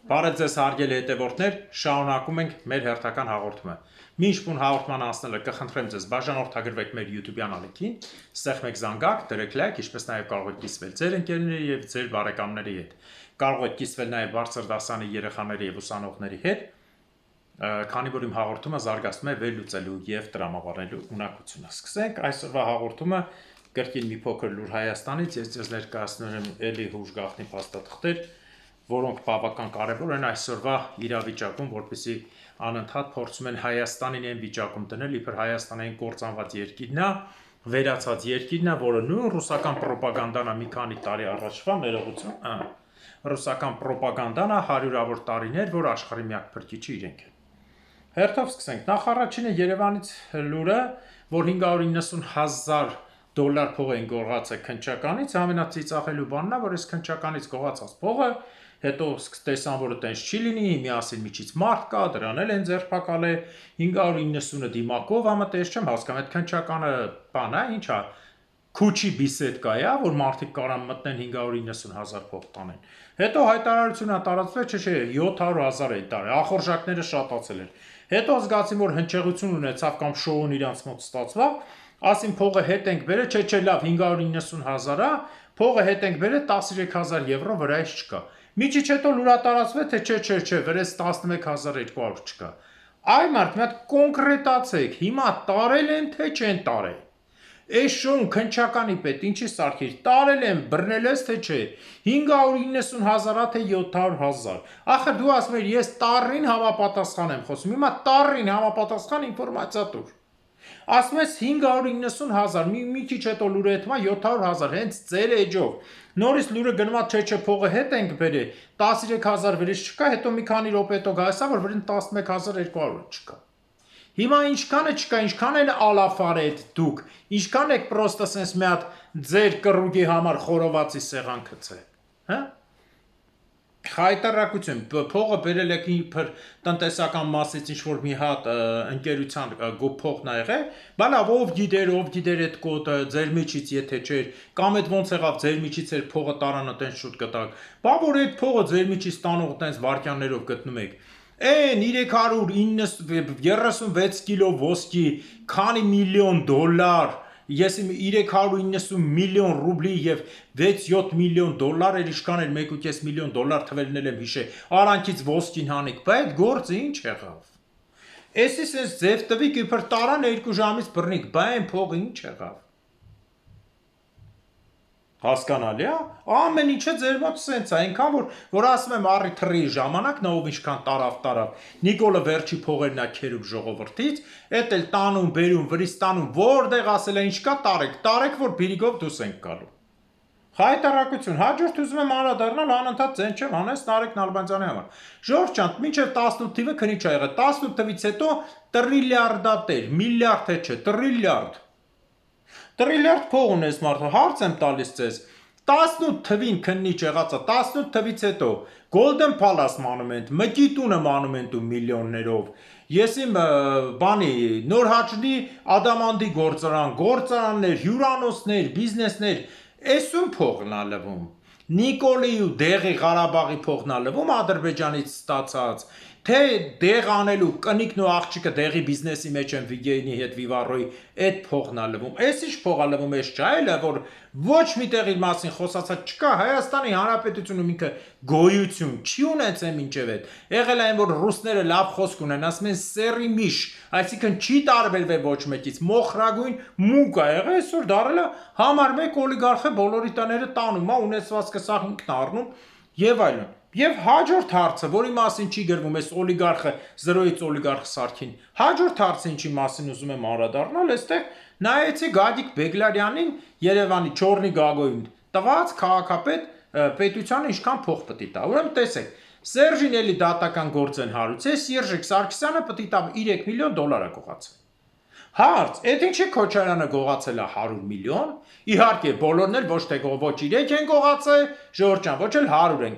Բարև ձեզ հարգելի հետևորդներ, շարունակում ենք մեր հերթական հաղորդումը։ Մինչ բուն հաղորդման անցնելը կխնդրեմ ձեզ բաժանորդագրվեք մեր YouTube-յան ալիքին, ստեղծեք զանգակ, դրեք լայք, ինչպես նաև կարող եք կիսվել ձեր ընկերների եւ ձեր բարեկամների հետ։ Կարող եք կիսվել նաև բարձր դասանի երեխաների եւ ուսանողների հետ, քանի որ իմ հաղորդումը զարգացնում է վերլուծելու եւ տրամաբանելու ունակությունը։ Սկսենք այսօրվա հաղորդումը կրկին մի փոքր լուր Հայաստանից, ես ձեզ ներկայացնում եմ էլի հուշ գաղտնի փաստաթղթեր, որոնք բավական կարևոր են այսօրվա իրավիճակում, որպեսզի անընդհատ փորձում են Հայաստանին այն վիճակում դնել, իբր Հայաստանային կործանված երկիրն է, վերացած երկիրն է, որը նույն ռուսական ռոպագանդան է մի քանի տարի առաջվա ներողություն, ռուսական ռոպագանդան է հարյուրավոր տարիներ, որ աշխարհի միակ փրկիչը իրենք են։ Հերթով սկսենք։ Նախ առաջինը Երևանից լուրը, որ 590,000 դոլար փող են գողացել քննչականից, ամենածիծաղելու բանն է, որ այս քննչականից գողացած փողը հետո տեսան, որ տենց չի լինի, միասին միջից մարդ կա, դրան էլ են ձերբակալե 590-ը դիմակով ամտես չեմ հասկանում, այդ քննչականը բան է, ինչ է, քուչի բիսեդկա է, որ մարդիկ կարան մտնեն 590,000 փող տանեն։ Հետո հայտարարությունը տարածվեց, չէ, 700,000 է տարի, ախորժակները շատացել են։ Հետո զգացին, որ հնչեղություն ունեցավ կամ շոուն իրանց մոտ ստացվավ, ասին փողը հետ ենք բերել, չէ, լավ 590,000 է, փողը հետ ենք բերել 13,000 եվրո վրայից չկա։ Միջիչ հետո լուրա տարածվեց, թե չէ, վրես 11,200 չկա։ Այ մարդ, մի հատ կոնկրետացեք, հիմա տարել են, թե չեն տարել։ Այս շոուն քննչականի պետ ինչի սարքիր, տարել են, բռնել ես, թե չէ, 590,000-ա, թե 700,000։ Ախր դու ասում ես, ես տառին համապատասխան եմ խոսում, հիմա տառին համապատասխան ինֆորմացիա տուր։ Ասում ես 590,000, մի քիչ հետո լուրը հետմա 700,000, հենց ձեր էջով։ Նորից լուրը գնումա, չէ, փողը հետ ենք բերել, 13,000 վրից չկա, հետո մի քանի րոպե հետո գայսա, որ վրին 11,200 չկա։ Հիմա ինչքանը չկա, ինչքան էլ ալաֆարետ դուք, ինչքան եք պրոստը սենց մի հատ ձեր կռուգի համար խորովածի սեղան գցել, հա? Հայտարարություն, փողը բերել եք իբր տնտեսական մասից ինչ-որ մի հատ ընկերության փողն ա եղել, բա լավ, ով գիտեր այդ կոդը, ձեր միջից եթե չէր, կամ այդ ոնց եղավ ձեր միջից էր փողը տարանը տենց շուտ գտակ, բա որ այդ փողը ձեր միջից տանող տենց վարքյաններով գտնում եք, Այն 336 կիլո ոսկի, քանի միլիոն դոլար, ես 390 միլիոն ռուբլի և 6-7 միլիոն դոլար էր, իշքան էր 1,5 միլիոն դոլար թվերն եմ հիշե, արանքից ոսկին հանիք, բա այդ գործը ինչ եղավ։ Էսի սենց ձև տվիք իբր տարան 2 ժամից բռնիք, բա այն փողը ինչ եղավ։ Հասկանալի է, ամեն ինչը ձեր մոտ սենց է, այնքան որ ասում եմ առի թռի ժամանակ, նա ով ինչքան տարավ, Նիկոլը վերջի փողերն է քերում ժողովրդից, էդ էլ տանում, բերում, վրից տանում, որտեղ ասել է ինչ կա, տարեք, որ բիրիգով դուս ենք գալու։ Հայտարարություն, հաջորդ ուզում եմ անդրադառնալ անընդհատ ձեն չեմ հանես Նարեկ Նալբանդյանի համար։ Ժորժ ջան, մինչև 18 թիվը քնիչ ա եղել, 18 թվից հետո տրիլիարդատեր, միլիարդ թե չէ, տրիլիարդ փող ունես մարդը, հարց եմ տալիս ձեզ, 18 թվին քննիչ եղածա, 18 թվից հետո, Golden Palace մանումենտ, Մկիտունը մանումենտում միլիոններով, ես իմ բանի, նոր հաճնի ադամանդի գործարաններ, հյուրանոցներ, բիզնեսներ, էսում փողն ա լվում, Նիկոլի ու Դեղի Ղարաբաղի փողն ա լվում Ադրբեջանից ստացած, թե դեղ անելու կնիկն ու աղջիկը դեղի բիզնեսի մեջ են Վիգենի հետ Վիվարոյի այդ փողն ա լվում, այս ինչ փող ա լվում, այս չէ այլ է, որ ոչ մի տեղ իր մասին խոսացած չկա, Հայաստանի Հանրապետությունում ինքը գոյություն չի ունեցել մինչև այդ, եղել այն, որ ռուսները լավ խոսք ունեն, ասում են սերի միշ, այսինքն չի տարբերվել ոչ մեկից, մոխրագույն մուկ ա եղել, այսօր դարել է համար մեկ օլիգարխը բոլորի տները տանում, ունեցվածքը սաղ ինքն առնում եւ այլն։ Եվ հաջորդ հարցը, որի մասին չի գրվում, այս օլիգարխը, զրոյից օլիգարխ Սարգին, հաջորդ հարցը ինչի մասին ուզում եմ անդրադառնալ, այստեղ նայեցի Գագիկ Բեգլարյանին Երևանի Չորնի Գագոյին տված քաղաքապետ պետությանը ինչքան փող պետք է տա։ Ուրեմն տեսեք, Սերժին էլի դատական գործ են հարուցել, Սերժիկ Սարգսյանը պետք է տա 3 միլիոն դոլար գողացել։ Հարց, այդ ինչի Քոչարյանը գողացել է 100 միլիոն, իհարկե բոլորն էլ ոչ թե ոչ 3 են գողացել, Ժորժ ջան, ոչ էլ 100 են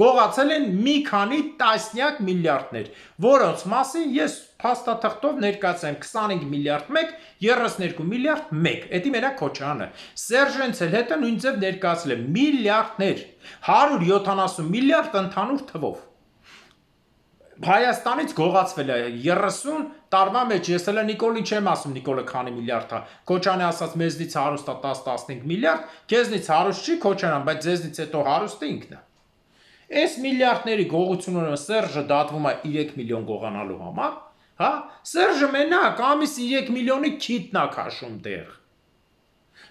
գողացել են մի քանի տասնյակ միլիարդներ, որոնց մասին ես փաստաթղթով ներկայացեմ 25 միլիարդ 1, 32 միլիարդ 1, էդի մենակ Քոչարյանը, Սերժենցել հետը նույն ձև ներկայացել է միլիարդներ, 170 միլիարդ ընդհանուր թվով, Հայաստանից գողացվել է 30 տարվա մեջ, ես էլ Նիկոլին չեմ ասում, Նիկոլը քանի միլիարդ է, Քոչյանը ասած մեզնից հարուստ է 10-15 միլիարդ, քեզնից հարուստ չի Քոչյանան, բայց ձեզնից հետո հարուստը ինքն է։ Այս միլիարդների գողությունը Սերժը դատվում է 3 միլիոն գողանալու համար, հա, Սերժը մենակ ամիս 3 միլիոնի քիթն է քաշում դեռ։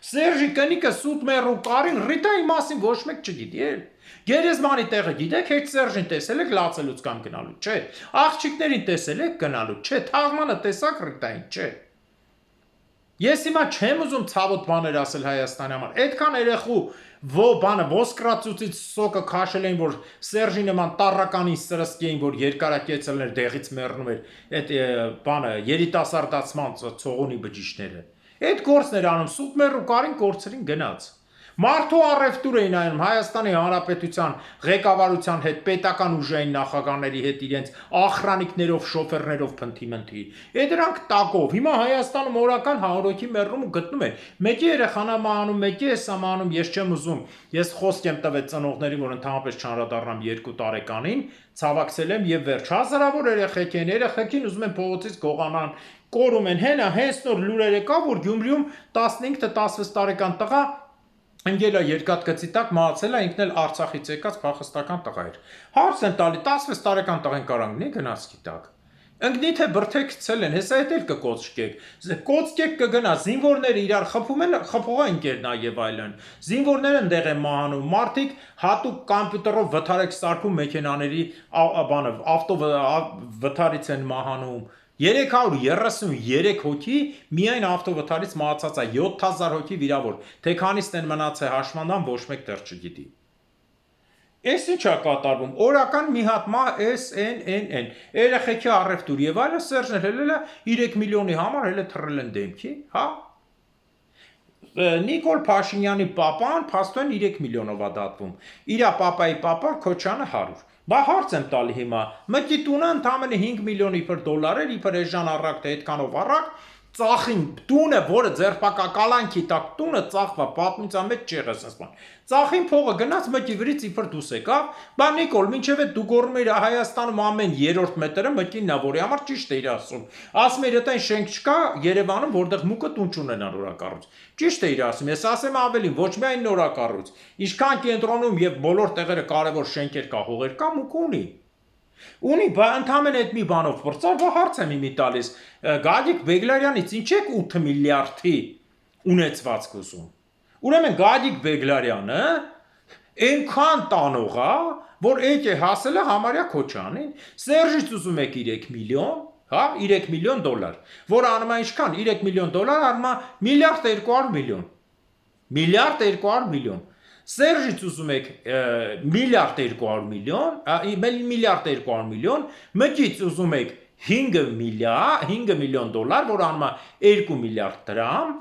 Սերժի կնիկը սուտ մեռու կարին Ռիտայի մասին ոչ մեկ չգիտի էլ։ Գերեզմանի տեղը գիտեք, հետ Սերժին տեսել եք լացելուց կամ գնալու, չէ։ Աղջիկներին տեսել եք գնալու, չէ։ Թաղմանը տեսակ Ռիտային, չէ։ Ես հիմա չեմ ուզում ցավոտ բաներ ասել Հայաստանի համար։ Այդքան երեխու բանը ոսկրածուծից սոկը քաշել էին, որ Սերժի նման տառականին սրսկի էին, որ երկարակեցելներ դեղից մեռնում էր այդ բանը երիտասարդացման ցողունի բջիջները։ Այդ գործներ անում սուտ մեռու կարին կորցրին գնաց։ Մարդու առևտուր էին անում Հայաստանի Հանրապետության ղեկավարության հետ, պետական ուժային նախագահների հետ իրենց ախրանիկներով, շոֆերներով փնթի։ Այդ դրանք տակով։ Հիմա Հայաստանում օրական 100 հոգի մեռնում ու գտնում են։ Մեկի երեխան մահանում, մեկի էսա մահանում, ես չեմ ուզում։ Ես խոսք եմ տվել ծնողներին, որ ընդհանրապես չանդրադառնամ 2 տարեկանին, ցավակցել եմ եւ վերջ։ Հազարավոր երեխեք են, երեխեքին ուզում են փողոցից գողանան, կորում են։ Հենա հենց նոր լուրեր եկավ, որ Գյումրիում 15-16 տարեկան տղա ընկել է երկաթգծի տակ մահացել է, ինքն էլ Արցախից եկած փախստական տղա էր։ Հարց են տալի 16 տարեկան տղեն կարանգնի գնացքի տակ։ Ընկնի թե բրթեք ցել են, հեսա հետ էլ կկոծկեք։ Կոծկեք կգնա, զինվորները իրար խփում են, խփողա ընկեր նաև այլն։ Զինվորները ընդեղ են մահանում, մարդիկ հատուկ կոմպյուտերով վթարեք սարքում մեքենաների բանը, ավտովթարից են մահանում։ 333 հոգի միայն ավտովթարից մահացած է, 7000 հոգի վիրավոր, թե քանիսն են մնացել հաշմանդամ ոչ մեկ դեռ չգիտի։ Էս ինչ է կատարվում, օրական մի հատ մահ SNN, երեխեքի առևտուր եւ այլը Սերժն հելել է 3 միլիոնի համար հելը թռել են դեմքի, հա։ Նիկոլ Փաշինյանի պապան փաստորեն 3 միլիոնով է դատվում, իրա պապայի պապան Քոչյանը 100։ Բա հարց եմ տալի հիմա, մկի տունը ընդամենը 5 միլիոն իբր դոլար էր, իբր էժան առակ թե այդքանով առակ, ծախին տունը, որը ձերբակակալանքի տակ տունը ծախվա, պատմության մեջ չեղես ասես բան։ Ծախին փողը գնաց մկի վրից իբր դուս եկավ, բա Նիկոլ, մինչև այդ դու գոռում ես Հայաստանում ամեն 3-րդ մետրը մկին նա որի համար ճիշտ է իր ասում։ Ասում էր այդտեղ շենք չկա Երևանում, որտեղ մուկը տուն չունենան նորակառույց։ Ճիշտ է իր ասում, ես ասեմ ավելին, ոչ միայն նորակառույց, ինչքան կենտրոնում եւ բոլոր տեղերը կարևոր շենքեր կա, հողեր կա, մուկ ունի։ Ունի, բա ընդհանրեն այդ մի բանով բրծար, բա հարց եմ իմի տալիս, Գագիկ Բեգլարյանից ինչ եք 8 միլիարդի ունեցվածք ուզում։ Ուրեմն Գագիկ Բեգլարյանը այնքան տանող է, որ այդ է հասել է համարյա Քոչյանին, Սերժից ուզում եք 3 միլիոն, հա, 3 միլիոն դոլար, որ անում է ինչքան 3 միլիոն դոլար անում է միլիարդ 200 միլիոն։ Միլիարդ 200 միլիոն։ Սերժից ուզում եք միլիարդ 200 միլիոն, միլիարդ 200 միլիոն, մկից ուզում եք 5 միլիոն դոլար, որ անում է 2 միլիարդ դրամ,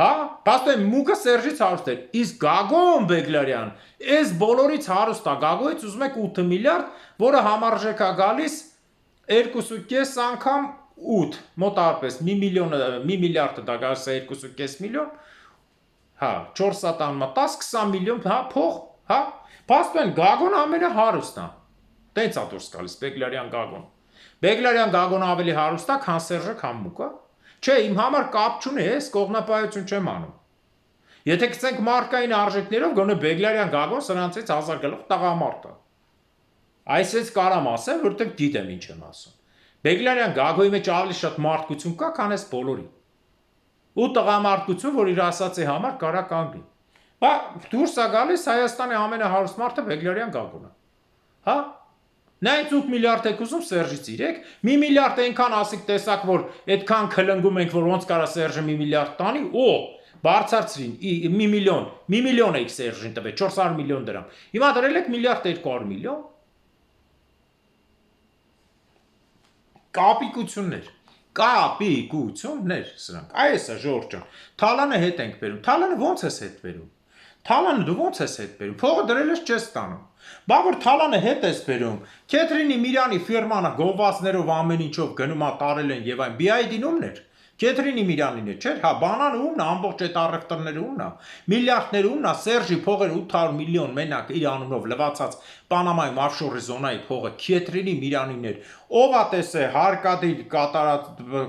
հա, պաստոն մուկը Սերժից հարուստ էր, իսկ Գագոն Բեգլարյան, այս բոլորից հարուստ է, Գագոյից ուզում եք 8 միլիարդ, որը համարժեք է գալիս 2.5 անգամ 8, մոտարպես, մի միլիարդը դա գալիս է 2.5 միլիոն, հա, 4 սատանմա 10-20 միլիոն, հա, փող, հա, պաստոն Գագոն ամենը հարուստ է, տենց է դուրս գալիս, Բեգլարյան Գագոն։ Բեգլարյան Գագոնը ավելի հարուստ է, քան Սերժը, քան մուկը։ Չէ, իմ համար կապ չունի, ես կողմնապահություն չեմ անում։ Եթե գցենք մարկային արժեքներով, գոնե Բեգլարյան Գագոն սրանցից 1000 գլուխ տղամարդ է։ Այսպես կարամ ասեմ, որովհետև գիտեմ ինչ եմ ասում։ Բեգլարյան Գագոյի մեջ ավելի շատ մարդկություն կա, քան այս բոլորի։ Ու տղամարդկություն, որ իր ասածի համար կարա կանգնի։ Բա դուրս է գալիս Հայաստանի ամենահարուստ մարդը Բեգլարյան Գագոնը։ Հա։ Նա 8 միլիարդ եք ուզում Սերժից իրեք, մի միլիարդ այնքան ասիկ տեսակ, որ այդքան քլնգում ենք, որ ոնց կարա Սերժը մի միլիարդ տանի, բարձրացրին, մի միլիոն եք Սերժին տվել, 400 միլիոն դրամ։ Հիմա դրել եք միլիարդ 200 միլիոն։ Կապիկություններ սրանք։ Այս է Ժորժ ջան։ Թալանը հետ ենք բերում։ Թալանը ոնց ես հետ բերում։ Թալանը դու ոնց ես հետ բերում։ Փողը դրել ես չես տանում։ Բա որ Թալանը հետ ես բերում։ Քեթրինի Միրյանի ֆիրմանը գովվածներով ամեն ինչով գնում է տարել են եւ այն BID-ն ումն էր։ Քեթրինի Միրանին է, չէ՞, հա, բանանը ումն է, ամբողջ այդ առևտրները ումն է, միլիարդները ումն է, Սերժի փողերը 800 միլիոն մենակ իր անունով լվացած Պանամայում offshore զոնայի փողը Քեթրինի Միրանին էր, ով է տեսե հարկադիր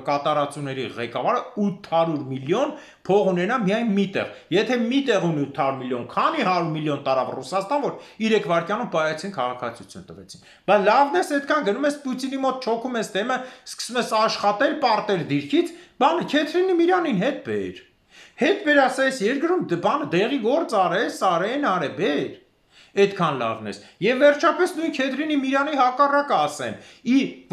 կատարածուների ղեկավարը 800 միլիոն փող ունենա միայն միտեղ, եթե միտեղ ունի 800 միլիոն, քանի 100 միլիոն տարավ Ռուսաստան, որ 3 վայրկյանում բայացին քաղաքացիություն տվեցին, բայց լավն ես այդքան գնում ես Պուտինի մոտ չոքում ես դեմը, սկսում ես աշխատել, պարտել դիրքից, բանը Քեթրինի Միրանին հետ բեր ասես երկրում բանը դեղի գործ արես, արեն արե բեր Այդքան լավն ես եւ վերջապես նույն Քեթրինի Միրանի հակառակը ասեմ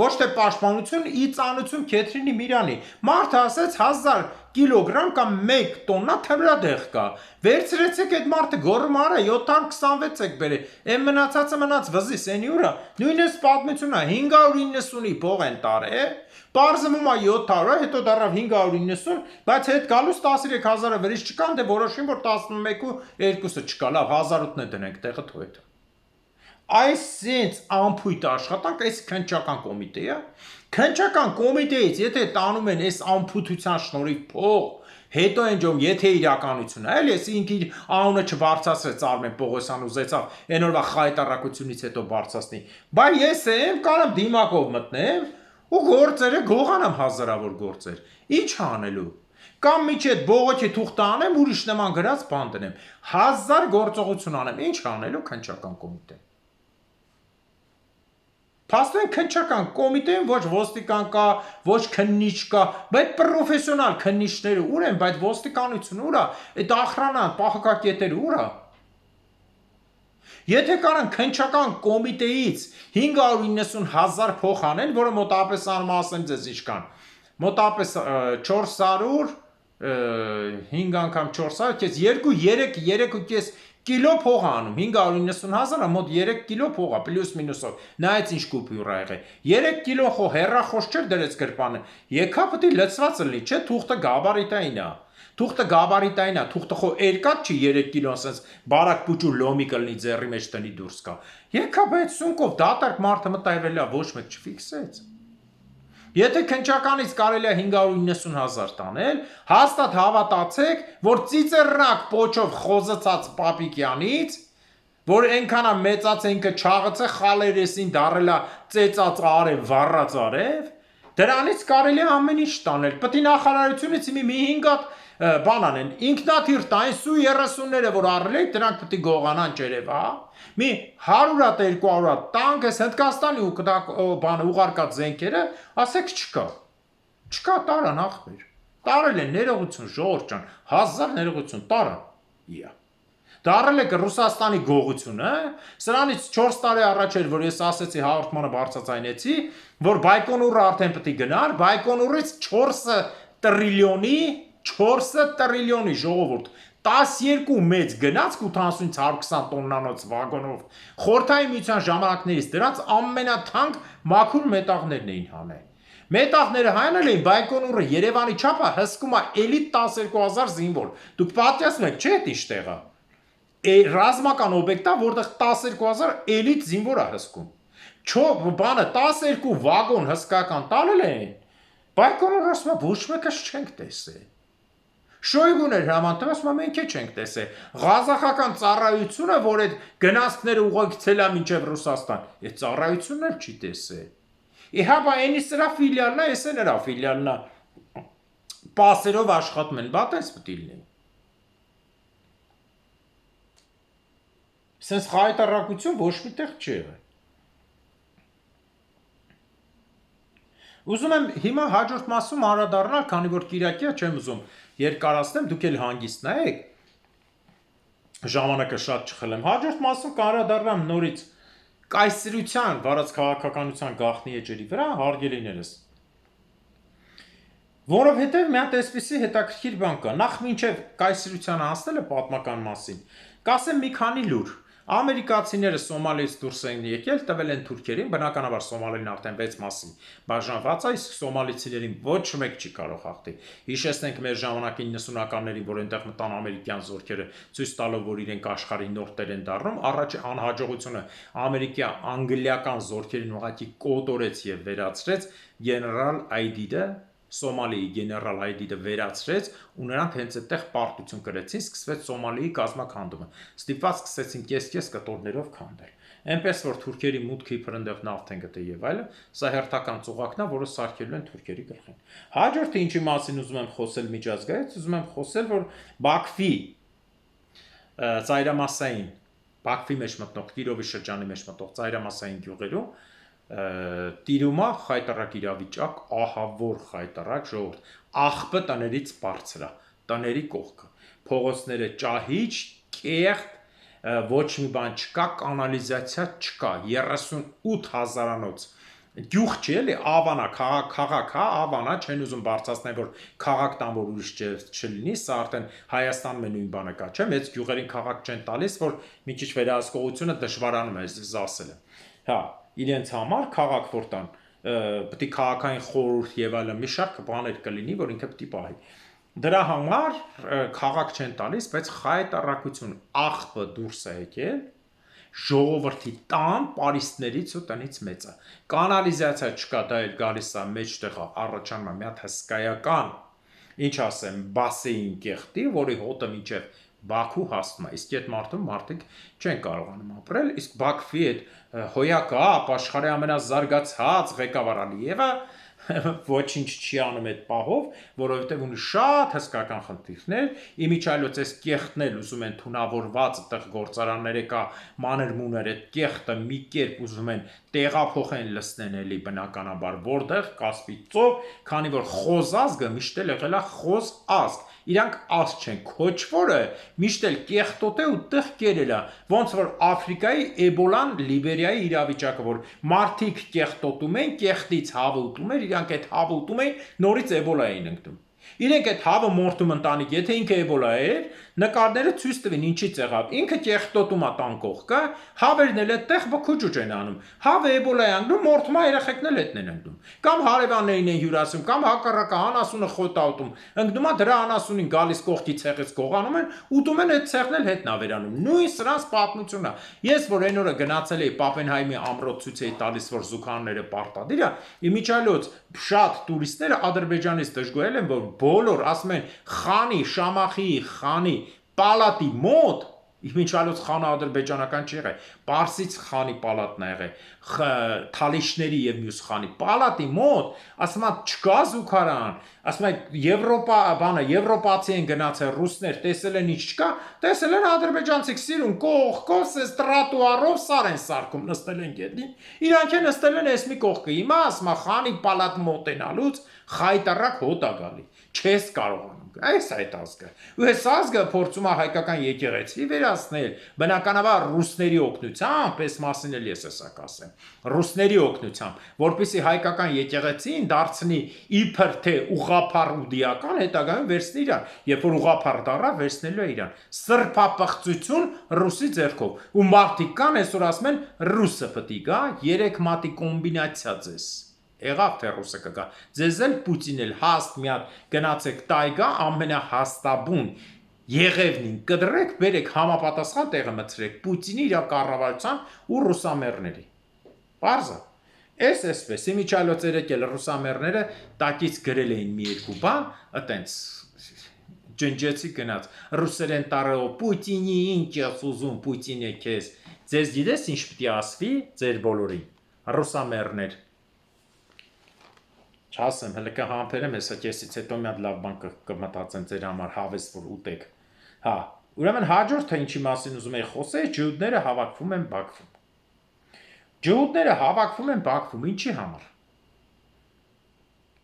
ոչ թե պաշտպանություն ի ծանություն Քեթրինի Միրանի մարդը ասեց 1000 կիլոգրամ կամ 1 տոննա թմրադեղ կա վերցրեցեք այդ մարդը գորմարը 726 եք բերել այն մնացածը մնաց վզի սենի ուրա նույնիսկ պատմությունն է 590-ի փող են տարել Պարզվում է 700, հետո դառավ 590, բայց հետ գալուց 13000-ը վրից չկան, դե որոշին, որ 11-ու 2-ը չկա, լավ 1008-ն է դնենք տեղը թույթը։ Այս սենց ամփույթ աշխատանք, այս քննչական կոմիտեը, քննչական կոմիտեից, եթե տանում են այս ամփութության շնորհիվ փող, հետո են եթե իրականությունն է, էլի ես ինքը իր անունը չբարձրացրեց Արմեն Պողոսյան ուզեցավ, այն օրվա խայտարակությունից հետո բարձրացնի, բայց ես եմ կարամ դիմակով մտնեմ ու գործերը գողանամ հազարավոր գործեր, ինչ անելու, կամ միջի այդ բողոքի թուղթը անեմ, ուրիշ նման գրած բան դնեմ, 1000 գործողություն անեմ, ինչ անելու քննչական կոմիտեն։ Փաստորեն քննչական կոմիտեն ոչ ոստիկան կա, ոչ քննիչ կա, բայց պրոֆեսիոնալ քննիչները ուր են, բայց ոստիկանությունը ուր է, այդ ախրանան, պահակակետերը ուր է։ Եթե կարան քննչական կոմիտեից 590,000 փող անեն, որը մոտավորապես անում ասեմ ձեզ ինչքան, մոտավորապես 400, 5 անգամ 400, քեզ 3.5 կիլո փող անում, 590,000-ը մոտ 3 կիլո փող է, պլյուս մինուսով, նայեց ինչ կուպյուր ա եղել, 3 կիլո խո հեռախոս չէր դրեց գրպանը, եկա պտի լծված լինի, չէ, թուղթը գաբարիտային է, թուղթը գաբարիտային է, թուղթը խո երկաթ չի 3 կիլոն սենց բարակ պուճու լոմի կլնի ձեռի մեջ տնի դուրս կա, եկա բայց սունկով դատարկ մարդը մտայվելա ոչ մեկ չֆիքսեց, եթե քնչականից կարելի է 590,000 տանել, հաստատ հավատացեք, որ ծիծեռնակ պոչով խոզացած Պապիկյանից, որ այնքանա մեծած ինքը չաղացե խալերեսին դարելա ծեծած արև, վառած արև, դրանից կարելի է ամեն ինչ տանել, պտի նախարարությունից մի 5 հատ բան անեն, ինքնաթիռ տային սու 30-ները, որ առել եք, դրանք պտի գողանան ջերև, մի 100 հատ 200 հատ տանք ես Հնդկաստանի բանը ուղարկած զենքերը, ասեք չկա տարան ախպեր, տարել են ներողություն ժողովուրդ ջան, 1000 ներողություն տարան, դարել եք Ռուսաստանի գողությունը, սրանից 4 տարի առաջ էր, որ ես ասեցի հաղորդմանը բարձրացնեցի, որ Բայկոնուրը արդեն պիտի գնար, Բայկոնուրից 4 տրիլիոնի ժողովուրդ 12 մեծ գնացք 85-120 տոննանոց վագոնով խորհրդային միության ժամանակներից դրանց ամենաթանկ մաքուր մետաղներն էին հանել Մետաղները հայանել էին Բայկոնուրը Երևանի չափը հսկում է էլի 12000 զինվոր դուք պատկերացնում եք չէ՞ այդ ինչ տեղա ռազմական օբյեկտա որտեղ 12000 էլիտ զինվոր է հսկում բանը 12 վագոն հսկական տալել են Բայկոնուրը ասում է ոչ մեկս չենք տեսել Շոյգուն էր հրամանտում, ասում մենք չենք տեսել, Ղազախական ծառայությունը, որ այդ գնացքները ուղղակցել է մինչև Ռուսաստան, այդ ծառայությունն էլ չի տեսել։ Իհաբա այնի սրա ֆիլիալն է, ես է նրա ֆիլիալն է, պասերով աշխատում են, բա տես պտի լինի։ Սենց խայտարակություն ոչ մի տեղ չի եղել։ Ուզում եմ հիմա հաջորդ մասում անդրադառնալ, քանի որ Կիրակի է, չեմ ուզում երկարացնեմ, դուք էլ հանգիստ նայեք, ժամանակը շատ չխլեմ, հաջորդ մասում կանդրադառնամ նորից կայսրության, վարած քաղաքականության գաղտնի էջերի վրա, հարգելիներս, որովհետև մի հատ այսպիսի հետաքրքիր բան կա, նախ մինչև կայսրությանը անցնելը պատմական մասին, կասեմ մի քանի լուր, Ամերիկացիները Սոմալիից դուրս են եկել, տվել են թուրքերին, բնականաբար Սոմալին արդեն 6 մասի բաժանված է, իսկ սոմալիցիներին ոչ մեկ չի կարող հաղթի։ Հիշեցնենք մեր ժամանակի 90-ականներին, որ այնտեղ մտան ամերիկյան զորքերը, ցույց տալով, որ իրենք աշխարհի նոր տեր են դառնում, առաջ անհաջողությունը անգլիական զորքերին ուղղակի կոտորեց եւ վերացրեց գեներալ Այդիդը, Սոմալիի գեներալ Հայդիդը վերացրեց ու նրանք հենց այդտեղ պարտություն կրեցին, սկսվեց Սոմալիի կազմաքանդումը։ Ստիպված սկսեցին կես-կես կտորներով քանդել։ Այնպես որ թուրքերի մուտքը իբր այնտեղ նավթ են գտել եւ այլն, սա հերթական ծուղակն է, որը սարքելու են թուրքերի գլխին։ Հաջորդը ինչի մասին ուզում եմ խոսել միջազգայից, ուզում եմ խոսել, որ Բաքվի ծայրամասային Բաքվի մեջ մտնող Կիրովի շրջանի մեջ մտնող ծայրամասային գյուղերում տիրում է խայտարակ իրավիճակ, ահավոր խայտարակ ժողովուրդ, աղբը տներից բարձր է, տների կողքը, փողոցները ճահիճ, կեղտ, ոչ մի բան չկա, կանալիզացիա չկա, 38,000-անոց գյուղ չի էլի, Ավանա, քաղաք հա, Ավանա, չեն ուզում բարձրացնել, որ քաղաք տան, որ ուրիշ չլինի, սա արդեն Հայաստանում է նույն բանը կա, չէ՞, մեծ գյուղերին քաղաք չեն տալիս, որ մի քիչ վերահսկողությունը դժվարանում է, ես ասել եմ։ Հա, իրենց համար քաղաք որ տան, պետք է քաղաքային խորհուրդ եւ այլն մի շարք բաներ կլինի, որ ինքը պետք է պահի։ Դրա համար քաղաք չեն տալիս, բայց խայտառակություն աղբը դուրս է եկել ժողովրդի տան պարիսպներից ու տնից մեծ է։ Կանալիզացիա չկա, դա էլ գալիս է մեջտեղը առաջանում է մի հատ հսկայական, ինչ ասեմ, բասեին կեղտի, որի հոտը մինչև Բաքու հասնում է, իսկ այդ մարդիկ չեն կարողանում ապրել, իսկ Բաքվի այդ հոյակը, աշխարհի ամենազարգացած ղեկավար Ալիևը ոչինչ չի անում այդ պահով, որովհետև ունի շատ հսկական խնդիրներ, իմիջիայլոց այս կեղտն էլ ուզում են թունավորված այդտեղ գործարանները կա, մանր-մուներ այդ կեղտը մի կերպ ուզում են տեղափոխեն լցնեն էլի բնականաբար, որտեղ Կասպի ծով, քանի որ խոզ ազգը միշտ էլ եղել է խոզ ազգ, իրանք ազգ չեն, քոչվորը միշտ էլ կեղտոտ է ու տեղ կերել է, ոնց որ Աֆրիկայի Էբոլան Լիբերիայի իրավիճակը, որ մարդիկ կեղտոտում են, կեղտից հավը ուտում էր, իրանք այդ հավը ուտում էին, նորից Էբոլա էին ընկնում։ Իրենք այդ հավը մորթում ընտանիք, եթե ինքը Էբոլա էր, նկարները ցույց տվին ինչից եղավ։ Ինքը կեղտոտում է տան կողքը, հավերն էլ այդտեղ բքուջուջ են անում։ Հավը Էբոլա է անում, մորթում է երեխեքն էլ հետն են ընկնում։ Կամ հարևաններին են հյուրասում, կամ հակառակը անասունը խոտ ատում։ Ընկնում է դրա անասունին գալիս կողքի ցեղից կողանում են, ուտում են այդ ցեղն էլ հետն ավերանում։ Նույն սրանց պատմությունն է։ Ես որ այն օրը գնացել էի Պապենհայմի ամրոց ցույց էի տալիս, որ զուգանները պարտադիր է, իմիջիայլոց շատ տուրիստներ Ադրբեջանից դժգոհել են, որ բոլոր ասում են Խանի, Շամախի, Խանի պալատի մոտ իմիջիայլոց խանը ադրբեջանական չի եղել, Պարսից խանի պալատն է եղել, Թալիշների եւ մյուս խանի պալատի մոտ, ասում է չկա զուգարան, ասում է Եվրոպացի են գնացել ռուսներ, տեսել են ինչ չկա, տեսել են ադրբեջանցիք սիրուն կողքով տրատուարով սար են սարքում, նստել են գետնին, իրանք են նստել են էս մի կողքը, հիմա ասում է խանի պալատ մոտենալուց խայտարակ հոտ է գալի, չես կարողանում այս այդ ազգը, ու այս ազգը փորձում է հայկական եկեղեցի վերացնել, բնականաբար ռուսների օգնությամբ, այս մասին էլ ես հեսա կասեմ, ռուսների օգնությամբ, որպեսզի հայկական եկեղեցին դարձնի իբր թե ուղղափառ ու դիական, հետագայում վերցնի իրան, երբ որ ուղղափառ դառա, վերցնելու է իրան, սրբապղծություն ռուսի ձեռքով, ու մարդիկ կան այսօր ասում են ռուսը պետք է գա, 3 մատի կոմբինացիա ձեզ Եղավ թե ռուսը կգա, ձեզ էլ Պուտին էլ հաստ մի հատ գնացեք տայգա ամենահաստաբուն Եղևնին կդրեք, բերեք համապատասխան տեղը մտցրեք Պուտինի իր կառավարության ու ռուսամերների։ Պարզա։ Այսպես իմիջիայլոց երեկել ռուսամերները տակից գրել էին մի երկու բան, այտենց ջնջեցի գնաց։ Ռուսերեն տարեով Պուտինի ինչ ես ուզում Պուտինը քեզ։ Ձեզ գիտես ինչ պետք է ասվի ձեր բոլորին։ Ռուսամերներ Չասեմ, հələ կհամբերեմ, հեսա կեսից հետո մի հատ լավ բան կմտածեմ ձեր համար հավես որ ուտեք։ Հա, ուրեմն հաջորդը ինչի մասին ուզում եի խոսել, ջհուդները հավաքվում են Բաքվում։ Ջհուդները հավաքվում են Բաքվում, ինչի համար։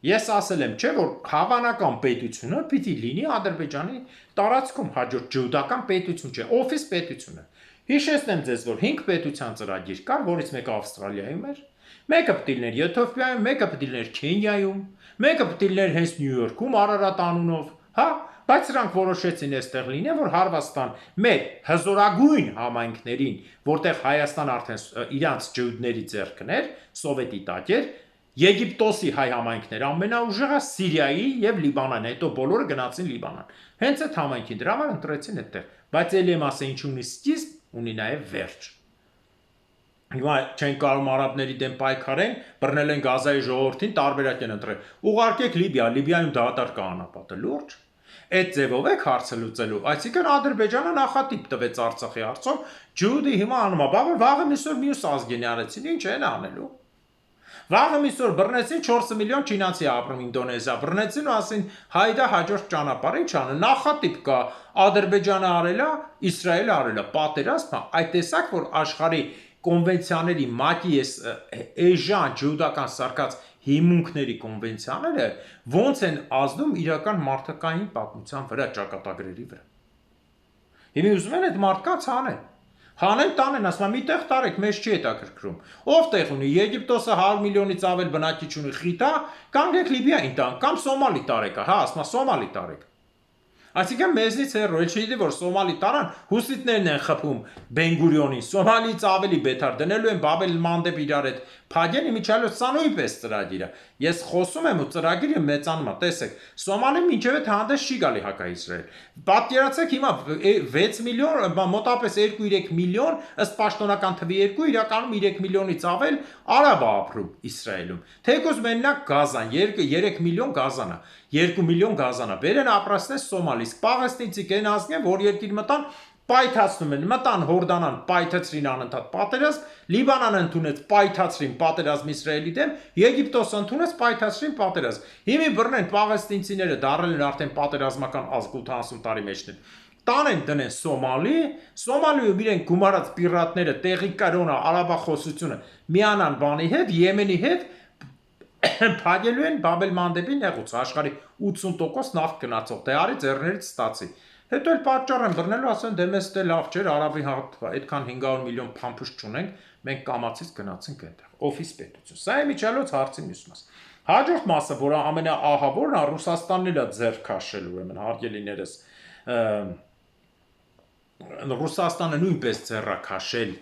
Ես ասել եմ, չէ, որ հավանական պետությունը պիտի լինի Ադրբեջանի տարածքում, հաջորդ ջհուդական պետություն չէ, օֆիս պետությունը։ Հիշեցնեմ ձեզ, որ 5 պետության ծրագիր կար, որից մեկը Ավստրալիայում էր, մեկը պետք լիներ Եթովպիայում, մեկը պետք լիներ Քենիայում, մեկը պետք լիներ հենց Նյու Յորքում Արարատ անունով, հա, բայց սրանք որոշեցին այստեղ լինեն, որ հարվաստան մեր հզորագույն համայնքներին, որտեղ Հայաստան արդեն իրանց ջհուդների ձեռքն էր, սովետի տակ էր, Եգիպտոսի հայ համայնքներ ամենաուժեղը Սիրիայի եւ Լիբանան, հետո բոլորը գնացին Լիբանան։ Հենց այդ համայնքի դրա համար ընտրեցին այդտեղ, բայց ելի եմ ասել ինչ ունի սկիզբ, ունի նաեւ վերջ։ Հիմա չեն կարող արաբների դեմ պայքարեն, բռնել են Գազայի ժողովրդին, տարբերակ են ընտրել։ Ուղարկեք Լիբիա, Լիբիայում դատարկ անապատը լուրջ։ Այդ ձևով եք հարցը լուծելու։ Այսինքն Ադրբեջանը նախատիպ տվեց Արցախի հարցով, Ջուդի հիմա անում է, բավարար վաղը միսօր մյուս ազգին արեցին, ինչ են անելու։ Վաղը միսօր բռնեցին 4 միլիոն չինացի ապրում Ինդոնեզիա, բռնեցին ու ասին հայդա հաջորդ ճանապարհ, ինչ անը, նախատիպ կա, Ադրբեջանը արելա, Իսրայելը արելա, պատերազմ, այդ տեսակ որ աշխարհի կոնվենցիաների ՄԱԿ-ի էժան ջուդական սարքած հիմունքների կոնվենցիաները ոնց են ազդում իրական մարդկային պատմության վրա ճակատագրերի վրա։ Հիմա ուզում են այդ մարդկանց հանեն։ Հանեն տանեն, ասում մի տեղ տարեք, մեզ չի հետաքրքրում։ Ով տեղ ունի, Եգիպտոսը 100 միլիոնից ավել բնակիչ ունի, խիտա, կանգնեք Լիբիային տան, կամ Սոմալի տարեք, հա, ասում Սոմալի տարեք։ Այսինքն մեզնից հեռու, էլ չի որ Սոմալի տարան հուսիտներն են խփում Բենգուրիոնին, Սոմալից ավելի բետար դնելու են Բաբել Մանդեբ իրար հետ փագեն իմիջիալոց սա նույնպես ծրագիրը։ Ես խոսում եմ ու ծրագիրը մեծանում է, տեսեք, Սոմալին մինչև այդ հանդես չի գալի հակա-Իսրայել։ Պատկերացեք հիմա 6 միլիոն, մոտավորապես 2-3 միլիոն, ըստ պաշտոնական թվի 2, իրականում 3 միլիոնից ավել արաբ է ապրում Իսրայելում։ Թեկուզ մենակ Գազան, 3 միլիոն Գազան է, 2 միլիոն Գազան է։ Բերեն ապրացնեն Սոմալիս, Պաղեստինցի կեն ազգեն, որ երկիր մտան պայթացնում են, մտան Հորդանան, պայթացրին անընդհատ պատերազմ, Լիբանանը ընդունեց պայթացրին պատերազմ Իսրայելի դեմ, Եգիպտոսը ընդունեց պայթացրին պատերազմ։ Հիմի բռնեն պաղեստինցիները դարել են արդեն պատերազմական ազգ 80 տարի մեջն են։ Տանեն դնեն Սոմալի, Սոմալիում իրենք գումարած պիրատները, տեղի կրոնը, արաբախոսությունը միանան բանի հետ, Եմենի հետ փակելու են Բաբել Մանդեբի նեղուց, աշխարհի 80% նավթ գնացող, դե արի ձեռներից ստացի։ Հետո էլ պատճառ են բռնելու, ասեն դե մեզ դե լավ չէր, արաբի հաղթվա, այդքան 500 միլիոն փամփուշտ չունենք, մենք կամացից գնացինք այնտեղ, օֆիս պետություն։ Սա է միջալոց հարցի մյուս մաս։ Հաջորդ մասը, որը ամենաահավորն է, Ռուսաստանն էլ է ձեռ քաշել, ուրեմն հարգելիներս, Ռուսաստանը նույնպես ձեռ է քաշել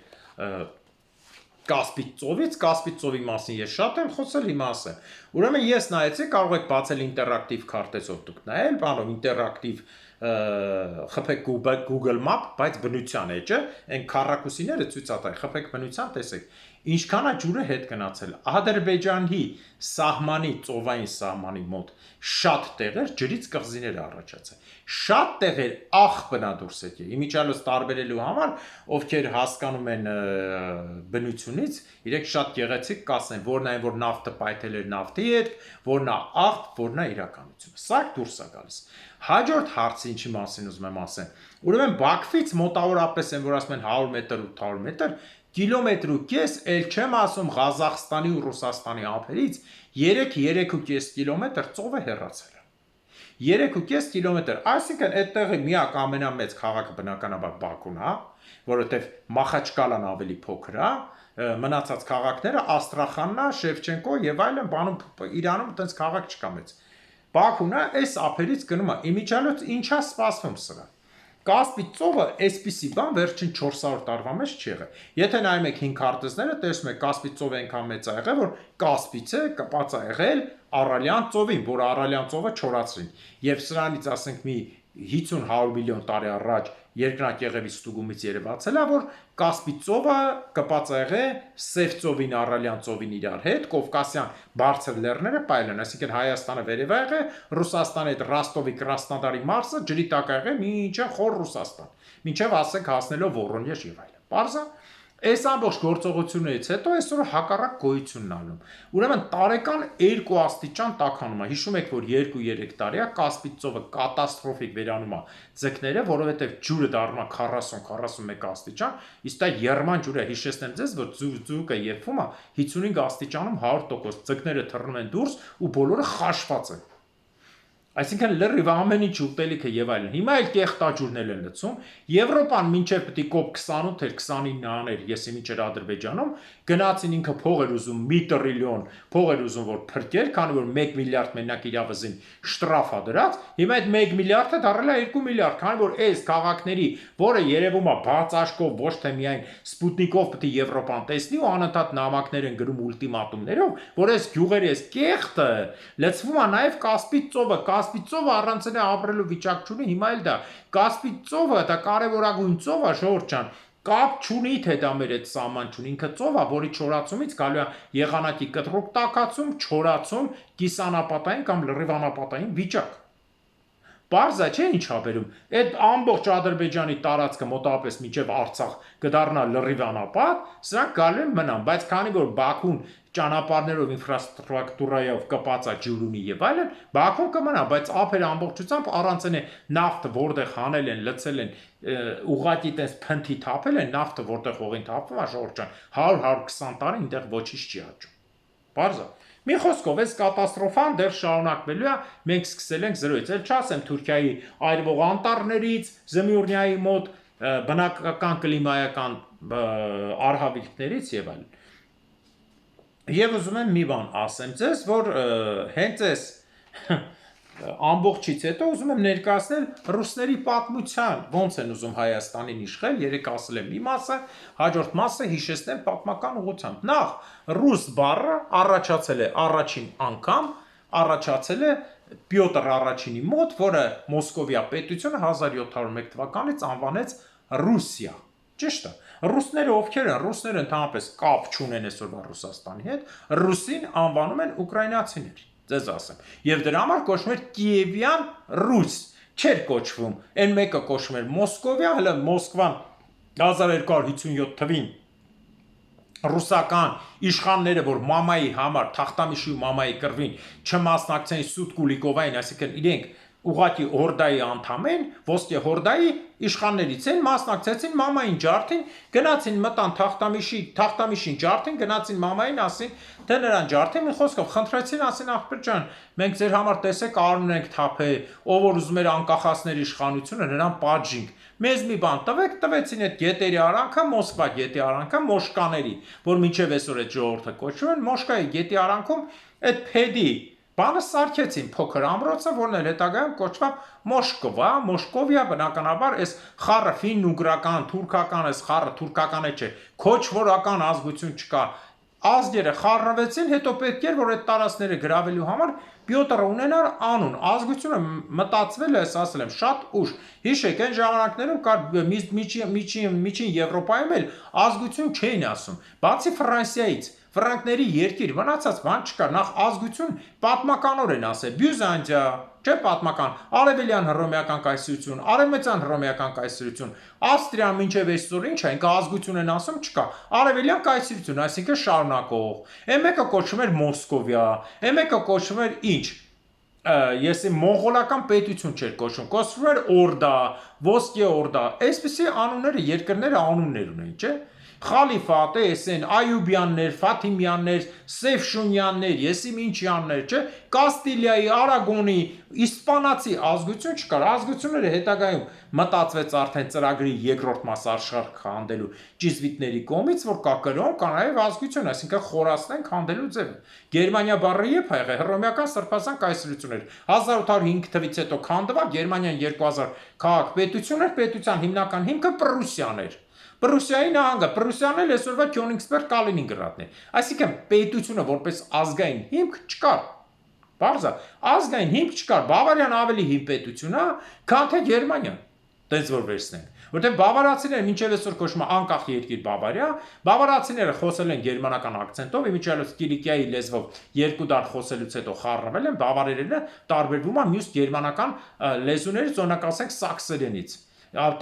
Կասպից ծովի մասին ես շատ եմ խոսել, հիմա ասեմ։ Ուրեմն ես նայեցի, կարող եք բացել ինտերակտիվ քարտեզով դուք նայել, բանով ինտերակտիվ խփեք Google Map, բայց բնության էջը, այն քառակուսիները ցույց ա տա, խփեք բնության, տեսեք, ինչքան է ջուրը հետ գնացել։ Ադրբեջանի սահմանի, ծովային սահմանի մոտ շատ տեղեր ջրից կղզիներ առաջացել։ Շատ տեղեր աղ բնադուրս եկել։ Իմիջիալոց տարբերելու համար, ովքեր հասկանում են բնությունից, իրենք շատ գեղեցիկ կասեն, որն այն որ նավթը պայթել էր նավթի հետ, որն է աղ, որն է իրականությունը։ Սա դուրս է գալիս։ Հաջորդ հարցը ինչի մասին ուզում եմ ասեմ։ Ուրեմն Բաքվից մոտավորապես են, որ ասում են 100 մետր 800 մետր, կիլոմետր ու կես, էլ չեմ ասում Ղազախստանի ու Ռուսաստանի ափերից 3-3.5 կիլոմետր ծովը հեռացել է։ 3.5 կիլոմետր, այսինքն այդտեղի միակ ամենամեծ քաղաքը բնականաբար Բաքուն է, որովհետև Մախաչկալան ավելի փոքր է, մնացած քաղաքները Աստրախանն է, Շևչենկո եւ այլն, բանում Իրանում այդպես քաղաք չկա մեծ։ Բաքուն է, այս ափերից գնում է, իմիջիալոց ինչա սպասվում սրա։ Կասպից ծովը այսպիսի բան վերջին 400 տարվա մեջ չի եղել։ Եթե նայում եք 5 քարտեզները, տեսնում եք Կասպից ծովը այնքան մեծ է եղել, որ Կասպիցը կպած է եղել Արալյան ծովին, որ Արալյան ծովը չորացրին։ Եվ սրանից ասենք մի 50-100 միլիոն տարի առաջ երկնակեղևի ստուգումից երևացել է, որ Կասպից ծովը կպած է եղել Սև ծովին, Արալյան ծովին իրար հետ, Կովկասյան բարձր լեռները պայլեն, այսինքն Հայաստանը վերև է եղել, Ռուսաստանի այդ Ռոստովի Կրասնոդարի Մարսը ջրի տակ է եղել, մինչև խոր Ռուսաստան, մինչև ասենք հասնելով Վորոնեժ եւ այլն։ Պարզա այս ամբողջ գործողություններից հետո այսօր հակառակ գոյությունն անում։ Ուրեմն տարեկան 2 աստիճան տաքանում է։ Հիշում եք, որ 2-3 տարի է Կասպից ծովը կատաստրոֆիկ վերանում է ձկները, որովհետև ջուրը դառնում է 40-41 աստիճան, իսկ դա եռման ջուր է, հիշեցնեմ ձեզ, որ ձուկը եփվում է 55 աստիճանում 100%, ձկները թռնում են դուրս ու բոլորը խաշված են։ Այսինքն լրիվ ամեն ինչ ուտելիքը եւ այլն։ Հիմա էլ կեղտաջուրն են լցում։ Եվրոպան մինչեւ պիտի կոպ 28 էր 29 աներ, ես իմիջեր Ադրբեջանում գնացին ինքը փող էր ուզում 1 տրիլիոն, փող էր ուզում որ փրկեր, քանի որ 1 միլիարդ մենակ իր ավազին շտրաֆ է դրած։ Հիմա այդ 1 միլիարդը դառել է 2 միլիարդ, քանի որ այս քաղաքների, որը երևում է բաց աշկով, ոչ թե միայն Սպուտնիկով պիտի Եվրոպան տեսնի ու անընդհատ նամակներ են գրում ուլտիմատումներով, որ այս գյուղերի այս կեղտը լցվում է նաեւ Կասպից ծովը, Կասպից ծովը առանց ապրելու վիճակ չունի, հիմա էլ դա Կասպից ծովը դա կարևորագույն ծով է, ժողովուրդ ջան, կապ չունի, թե դա մեր այդ սահման չունի, ինքը ծով է, որի չորացումից գալու է եղանակի կտրուկ տաքացում, չորացում, կիսանապատային կամ լրիվ անապատային վիճակ։ Պարզ է, չէ՞ ինչ ա բերում։ Այդ ամբողջ Ադրբեջանի տարածքը մոտավորապես մինչև Արցախ կդառնա լրիվ անապատ, սրանք գալու են մնան, բայց քանի որ Բաքուն ճանապարհներով ինֆրաստրուկտուրայով կպած է ջուրունի եւ այլն, Բաքուն կմնա, բայց ափերը ամբողջությամբ առանց այն նավթը որտեղ հանել են, լցել են, ուղղակի տես փնթի թափել են, նավթը որտեղ հողին թափվում է, ժողովուրդ ջան, 100-120 տարի այնտեղ ոչինչ չի աճում։ Պարզ է։ Մի խոսքով, այս կատաստրոֆան դեռ շարունակվելու է, մենք սկսել ենք 0-ից, էլ չասեմ Թուրքիայի այրվող անտառներից, Զմյուռնիայի մոտ բնակական կլիմայական արհավիրքներից եւ այլն։ Եվ ուզում եմ մի բան ասեմ ձեզ, որ հենց այս ամբողջից հետո ուզում եմ ներկայացնել ռուսների պատմության, ոնց են ուզում Հայաստանին իշխել, երեք ասել եմ մի մասը, հաջորդ մասը հիշեցնեմ պատմական ուղղությամբ։ Նախ ռուս բառը առաջացել է առաջին անգամ, առաջացել է Պյոտր առաջինի մոտ, որը Մոսկովիա պետությունը 1701 թվականից անվանեց Ռուսիա։ Ճիշտ է։ Ռուսները ովքեր են, ռուսները ընդհանրապես կապ չունեն այսօրվա Ռուսաստանի հետ, ռուսին անվանում են ուկրաինացիներ, ձեզ ասեմ։ Եվ դրա համար կոչվում էր Կիևյան Ռուս, չէր կոչվում։ Այն մեկը կոչվում էր Մոսկովիա, հələ Մոսկվան 1257 թվին ռուսական իշխանները, որ մամայի համար, թախտամիշի ու մամայի կռվին չմասնակցեն Սուտ Կուլիկովային, այսինքն իրենք ուղղակի հորդայի անդամ են, ոսկե հորդայի իշխաններից են, մասնակցեցին մամային ջարդին, գնացին մտան թախտամիշին ջարդին, գնացին մամային, ասին, թե նրան ջարդին, մի խոսքով խնդրեցին, ասին աղբեր ջան, մենք ձեր համար տեսեք արուն ենք թափել, ով որ ուզում էր անկախացնել իշխանությունը, նրան պատժինք։ Մեզ մի բան տվեք, տվեցին այդ գետերի արանքը, Մոսկվա գետի արանքը, մոշկաների, որ մինչև այսօր այդ ժողովուրդը կոչվում են, Մոշկայի գետի արանքում այդ փեդի բանը սարքեցին փոքր ամրոցը, որն էլ հետագայում կոչվավ Մոշկովա, Մոշկովիա, բնականաբար այս խառը ֆին-ուգրական, թուրքական, այս խառը թուրքական է չէ, քոչվորական ազգություն չկա։ Ազգերը խառնվեցին, հետո պետք էր, որ այդ տարածքները գրավելու համար Պյոտրը ունենար անուն, ազգությունը մտածվել է, ասել եմ, շատ ուշ։ Հիշեք, այն ժամանակներում կար միջին Եվրոպայում էլ ազգություն չէին ասում, բացի Ֆրանսիայից, ֆրանկների երկիր, մնացած բան չկար, նախ ազգություն պատմականորեն ասել, Բյուզանդիա, չէ պատմական, Արևելյան հռոմեական կայսրություն, Արևմտյան հռոմեական կայսրություն, Ավստրիան մինչև այսօր ինչ է, ինքը ազգություն են ասում, չկա, Արևելյան կայսրություն, այսինքն շարունակող, այն մեկը կոչվում էր Մոսկովիա, այն մեկը կոչվում էր ինչ, եսի մոնղոլական պետություն չէր կոչվում, կոչվում էր Օրդա, Ոսկե Օրդա, այսպիսի անունները, երկրները անուններ ունեն, չէ։ Խալիֆատ, էսեն, Այուբյաններ, Ֆաթիմյաններ, Սեֆշունյաններ, Եսիմինչյաններ, չէ, Կաստիլիայի, Արագոնի, իսպանացի ազգություն չկար, ազգությունները հետագայում մտածվեց արդեն ծրագրի երկրորդ մաս աշխարհ հանդելու ճիզվիտների կողմից, որ կա կրոն, կա նաև ազգություն, այսինքն խորացնենք հանդելու ձևը։ Գերմանիա բառը երբ ա եղել, հռոմեական սրբազան կայսրություն էր, 1805 թվից հետո քանդվավ, Գերմանիան 2000 քաղաք պետություն էր, պետության հիմնական հիմքը Պրուսիան էր։ Պրուսիայի նահանգը, Պրուսիան էլ այսօրվա Քյոնիգսբերգ, Կալինինգրադն է։ Այսինքն պետությունը որպես ազգային հիմք չկար։ Բարձա, ազգային հիմք չկար, Բավարիան ավելի հին պետություն է, քան թե Գերմանիան։ Տենց որ վերցնենք։ Որտեղ բավարացիները մինչև այսօր կոչվում է անկախ երկիր Բավարիա, բավարացիները խոսել են գերմանական ակցենտով, իմիջիայլոց Կիլիկիայի լեզվով 2 դար խոսելուց հետո խառնվել են, բավարերենը տարբերվում է մյուս գերմանական լեզուներից, օրինակ ասենք սաքսերենից,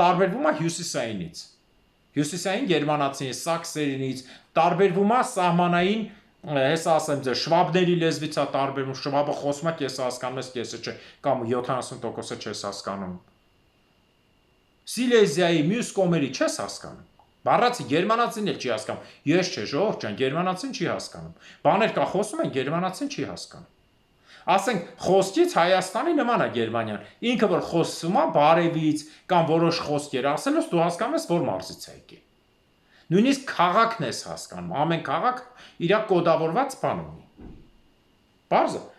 տարբերվում է հյուսիսայինից։ Հյուսիսային գերմանացիներից, սաքսերենից, տարբերվում է սահմանային, հեսա ասեմ ձեզ, շվաբների լեզվից է տարբերվում, շվաբը խոսում է, կեսը հասկանում ես, կեսը չէ, կամ 70%-ը չես հասկանում։ Սիլեզիայի մյուս կողմերի չես հասկանում։ Բառացի գերմանացին էլ չի հասկանում։ Ես չէ, ժողովուրդ ջան, գերմանացին չի հասկանում։ Բաներ կա խոսում են, գերմանացին չի հասկանում։ Ասենք խոսքից Հայաստանի նման է Գերմանիան, ինքը որ խոսում է բարևից կամ որոշ խոսքեր ասելուց դու հասկանում ես, որ մարզից է եկել։ Նույնիսկ քաղաքն ես հասկանում, ամեն քաղաք իր կոդավորված բան ունի։ Բարձր։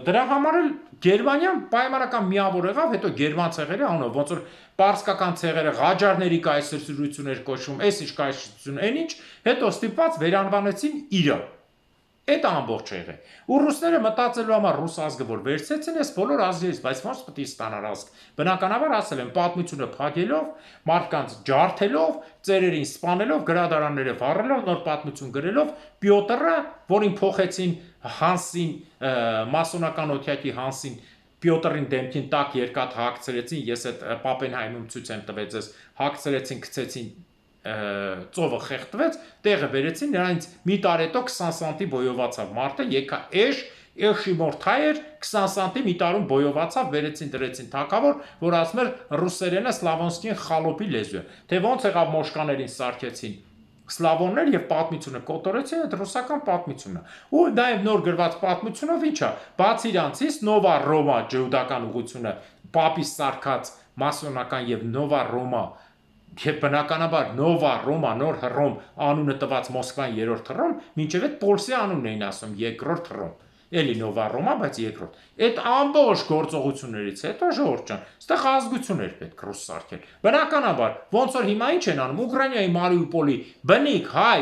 Դրա համար էլ Գերմանիան պայմանական միավոր եղավ, հետո գերման ցեղերի անունով, ոնց որ պարսկական ցեղերը Ղաջարների կայսրություններ կոչվում, այս ինչ կայսրություն, այն ինչ, հետո ստիպված վերանվանեցին իրը։ Այդ ամբողջ եղել։ Ու ռուսները մտածելու համար ռուս ազգը որ վերցեցին, այս բոլոր ազգերից, բայց ոնց պետք է ստանար ազգ։ Բնականաբար ասել են պատմությունը փակելով, մարդկանց ջարդելով, ծերերին սպանելով, գրադարանները վառելով, նոր պատմություն գրելով, Պյոտրը, որին փոխեցին Հանսին, մասոնական օթյակի Հանսին Պյոտրին դեմքին տակ երկաթ հագցրեցին, ես այդ Պապենհայմում ցույց եմ տվեց, ես հագցրեցին, գցեցին ծովը խեղդվեց, տեղը վերեցին, նրանից մի տարետո 20 սանտի բոյովացավ մարդը, եկա էշի մորթայր 20 սանտի մի տարում բոյովացավ, վերեցին դրեցին թակավոր, որ ասում էր ռուսերենը սլավոնսկին խալոպի լեզու է, թե ոնց եղավ մոշկաներին սարքեցին սլավոններ եւ պատմությունը կոտորեցին այդ ռուսական պատմությունը։ Ու նաեւ նոր գրված պատմությունով ինչա, բացի իրանցից Նովա Ռոմա ջհուդական ուղությունը, Պապի սարքած մասոնական եւ Նովա Ռոմա Եվ բնականաբար Նովա Ռոմա նոր Հռոմ անունը տված Մոսկվան երրորդ Հռոմ, մինչև այդ Պոլսի անունն էին ասում երկրորդ Հռոմ։ Էլի Նովա Ռոմա, բայց երկրորդ։ Այդ ամբողջ գործողություններից հետո ժողովուրդ ջան, այստեղ ազգություն էր պետք ռուս սարքել։ Բնականաբար, ոնց որ հիմա ինչ են անում Ուկրաինայի Մարիուպոլի բնիկ հայ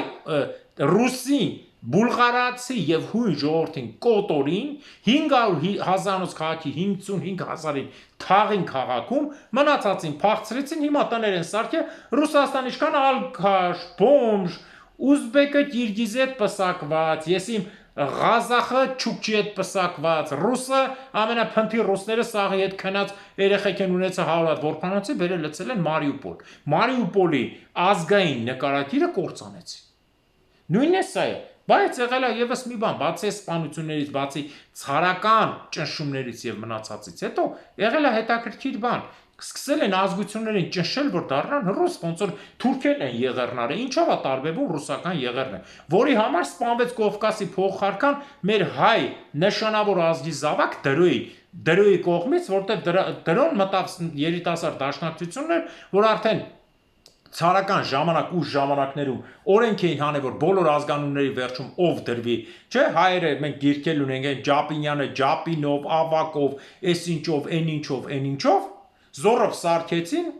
ռուսին բուլղարացի եւ հույն ժողովրդին կոտորին 500,000-ից քաղաքի 55,000-ին թաղին քաղաքում մնացածին փախցրեցին հիմա տներ են սարքել Ռուսաստան ինչքան ալքաշ, բոմժ, ուզբեկը կիրգիզի հետ պսակված, ես իմ Ղազախը չուկչի հետ պսակված, ռուսը ամենափնթի ռուսները սաղի հետ քնած երեխեք են ունեցել 100 հատ որբանոցի վերել լցել են Մարիուպոլ։ Մարիուպոլի ազգային նկարագիրը կործանեցին։ Նույնն է սա է, բայց եղել է եւս մի բան, բացի սպանություններից, բացի ցարական ճնշումներից եւ մնացածից հետո եղել է հետաքրքիր բան։ Սկսել են ազգություններին ճնշել, որ դառնան ռուս, ոնց որ թուրքերն են եղեռները, ինչով է տարբերվում ռուսական եղեռը, որի համար սպանվեց Կովկասի փոխարքան մեր հայ նշանավոր ազգի զավակ դրոյի կողմից, որտեղ դրոն մտավ երիտասարդ դաշնակցություններ, որ արդեն ցարական ժամանակ ու ժամանակներում օրենք էին հանել որ բոլոր ազգանունների վերջում ով դրվի, չէ, հայերը մենք գիրքել ունենք այն Ջապինյանը, Ջապինով, Ավակով, այսինչով, այնինչով, զորով սարքեցին,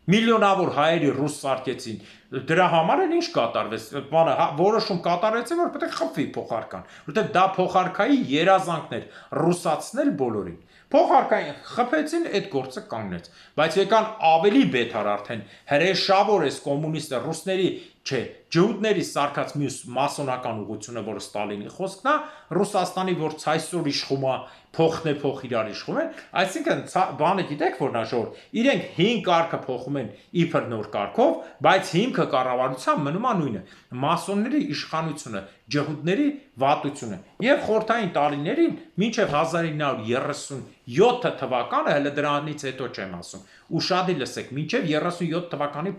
միլիոնավոր հայերի ռուս սարքեցին, դրա համար էլ ինչ կատարվեց, բանը որոշում կատարեցին, որ պետք է խփվի փոխարքան, որտեղ դա փոխարքայի երազանքներ, ռուսացնել բոլորին։ Փոխարքային խփեցին, այդ գործը կանգնեց, բայց եկան ավելի բեթար արդեն հրեշավոր էս կոմունիստը ռուսների, չէ, ջհուդների սարքած մյուս մասոնական ուղությունը, որը Ստալինի խոսքն է, Ռուսաստանի որ ցայսօր իշխում է, փոխն է փոխ իրար իշխում են, այսինքն բանը գիտեք որն է ժողովուրդ, իրենք 5 կարգը փոխում են իբր նոր կարգով, բայց հիմքը կառավարության մնում է նույնը, մասոնների իշխանությունը, ջհուդների վատությունը եւ խորթային տարիներին մինչեւ 1937 թվականը, հələ դրանից հետո չեմ ասում, ուշադի լսեք, մինչեւ 37 թվականի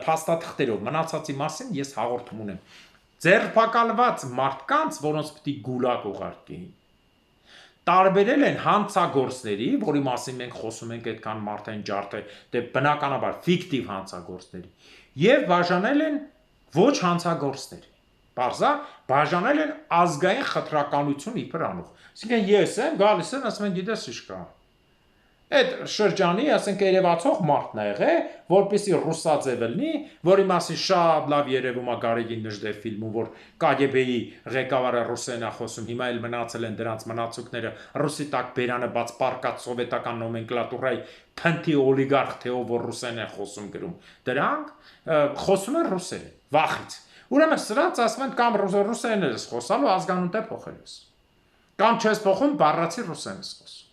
փաստաթղթերով մնացածի մասին ես հաղորդում ունեմ, ձերբակալված մարդկանց, որոնց պիտի գուլագ ուղարկեին, տարբերել են հանցագործների, որի մասին մենք խոսում ենք այդքան մարդային ջարդը, դե բնականաբար ֆիկտիվ հանցագործների, եւ բաժանել են ոչ հանցագործների։ Բարձա բաժանել են ազգային խտրականություն իբր անող։ Այսինքն ես եմ գալիս եմ, ասում եմ գիտես ինչ կա։ Այդ շրջանի, ասենք երևացող մարդն է եղել, որպեսի ռուսաձև լինի, որի մասին շատ լավ երևում է Գարեգին Նժդեվ ֆիլմում, որ KGB-ի ղեկավարը ռուսերեն է խոսում, հիմա էլ մնացել են դրանց մնացուկները, ռուսի տակ բերանը բաց պարկած սովետական նոմենկլատուրայի փնթի օլիգարխ թեով որ ռուսերեն է խոսում գրում։ Դրանք խոսում են ռուսերեն, վախից։ Ուրեմն սրանց ասում են կամ ռուսերեն ես խոսալու ազգանուն տեղ փոխելուս։ Կամ չես փոխում բառացի ռուսերեն ես խոսում։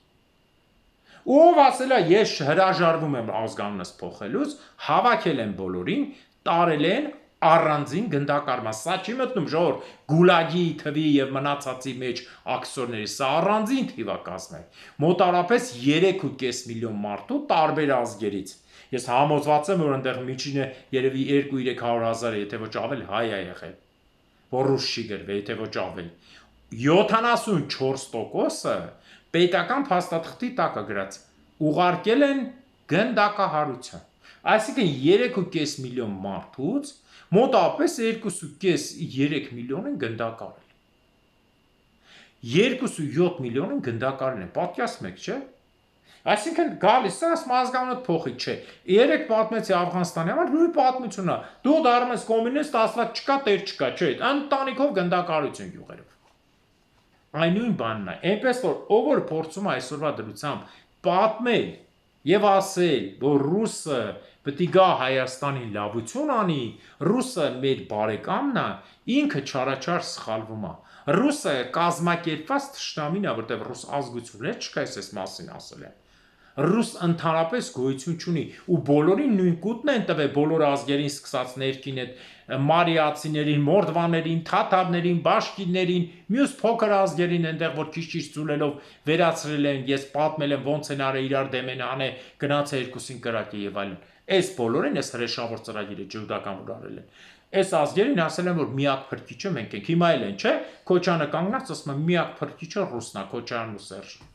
Ով ասել է ես հրաժարվում եմ ազգանունս փոխելուց, հավաքել են բոլորին, տարել են առանձին գնդակարման, սա չի մտնում ժողովուրդ գուլագի թվի եւ մնացածի մեջ ակցիոների, սա առանձին թիվ է կազմել, մոտարապես 3.5 միլիոն մարդու տարբեր ազգերից, ես համոզված եմ, որ այնտեղ միջինը երևի 200-300 հազար, եթե ոչ ավել հայ է եղել, որ ռուս չի գրվել, եթե ոչ ավել, 74%-ը պետական փաստաթղթի տակ է գրած, ուղարկել են գնդակահարության, այսինքն 3.5 միլիոն մարդուց մոտավորապես 2.5-3 միլիոն են գնդակարել, 2.7 միլիոն են գնդակարել են, պատկերացնում եք, չէ, Այսինքն գալիս է ասում ազգանունդ փոխի, չէ։ Երեք պատմեցի Աֆղանստանի համար, նույն պատմությունն է։ Դու դառնում ես կոմունիստ, Աստված չկա, Տեր չկա, չէ։ Ընտանիքով գնդակարություն գյուղերով։ Այն նույն բանն է։ Այնպես որ ով որ փորձում է այսօրվա դրությամբ պատմել եւ ասել, որ ռուսը պետք է գա Հայաստանին լավություն անի, ռուսը մեր բարեկամն է, ինքը չարաչար սխալվում է։ Ռուսը կազմակերպված թշնամին է, որտեղ ռուս ազգություններ չկա, ես մասին ասել եմ։ Ռուս ընդհանրապես գոյություն չունի ու բոլորին նույն կուտն են տվել բոլոր ազգերին սկսած ներքին այդ մարիացիներին, մորդվաներին, թաթարներին, բաշկիներին, մյուս փոքր ազգերին այնտեղ որ քիչ-քիչ ծուլելով վերացրել են, ես պատմել եմ ոնց են արել իրար դեմ են անե գնաց երկուսին կրակի եւ այլն։ Այս բոլորին էս հրեշավոր ծրագիրը ջուդական որ արել են։ Այս ազգերին ասել են որ միակ փրկիչը մենք ենք։ Հիմա էլ են, չէ՞։ Քոչանը կանգնած ասում է միակ փրկիչը ռուսն է, Քոչանն ու Սերժը։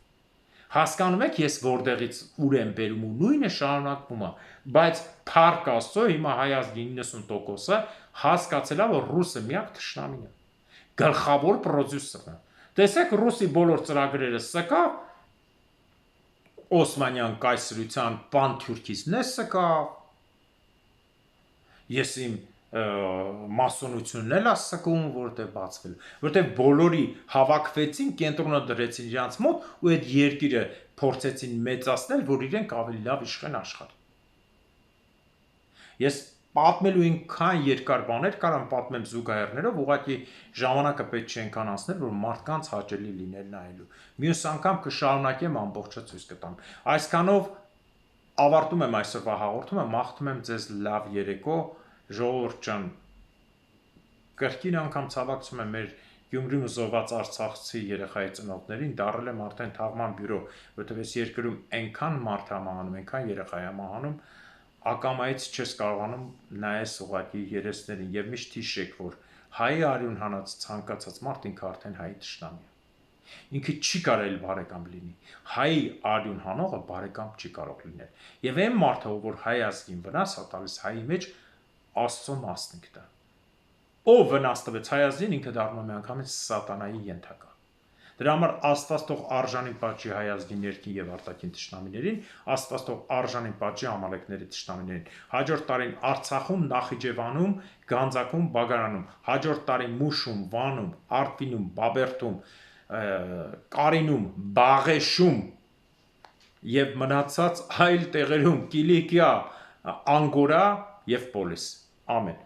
Հասկանում եք ես որտեղից ուր եմ բերում ու նույնը շարունակվում է, բայց փառք Աստծո հիմա հայ ազգի 90%-ը հասկացել է որ ռուսը միակ թշնամին է, գլխավոր պրոդյուսերն է։ Տեսեք ռուսի բոլոր ծրագրերը սկա Օսմանյան կայսրության պանթյուրքիզն է սկա։ Ես իմ մասոնությունն էլ ասակում որտեղ բացվել, որտեղ բոլորի հավաքվեցին, կենտրոնը դրեցին իրանց մոտ ու այդ երկիրը փորձեցին մեծացնել, որ իրենք ավելի լավ իշխեն աշխարհի։ Ես պատմելու ինքան երկար բաներ կարամ պատմեմ զուգահեռներով, ուղղակի ժամանակը պետք չի այնքան անցնել, որ մարդկանց հաճելի լիներ նայելու։ Մյուս անգամ կշարունակեմ ամբողջը ցույց կտամ։ Այսքանով ավարտում եմ այսօրվա հաղորդումը, մաղթում եմ ձեզ լավ երեկո, ժողովուրդ ջան, կրկին անգամ ցավակցում եմ մեր Գյումրիում զոհված արցախցի երեխայի ծնողներին, դառել եմ արդեն թաղման բյուրո, որովհետև այս երկրում այնքան մարդ համահանում, այնքան երեխա համահանում, ակամայից չես կարողանում նայես ուղղակի երեսներին եւ միշտ հիշեք, որ հայի արյուն հանած ցանկացած մարդ ինքը արդեն հայի թշնամի է։ Ինքը չի կարել բարեկամ լինի։ Հայի արյուն հանողը բարեկամ չի կարող լինել։ Եվ այն մարդը, որ հայ ազգին վնաս է տալիս, հայի մեջ Աստծո մասնիկ դա։ Ով վնաս տվեց հայ ազգին, ինքը դառնում է միանգամից սատանայի ենթակա։ Դրա համար Աստված թող արժանին պատժի հայ ազգի ներքին եւ արտաքին թշնամիներին, Աստված թող արժանին պատժի ամալեկների թշնամիներին։ Հաջորդ տարին Արցախում, Նախիջևանում, Գանձակում, Բագարանում, հաջորդ տարին Մուշում, Վանում, Արտինում, Բաբերդում, Կարինում, Բաղեշում եւ մնացած այլ տեղերում, Կիլիկիա, Անգորա եւ Պոլիս։ Ամեն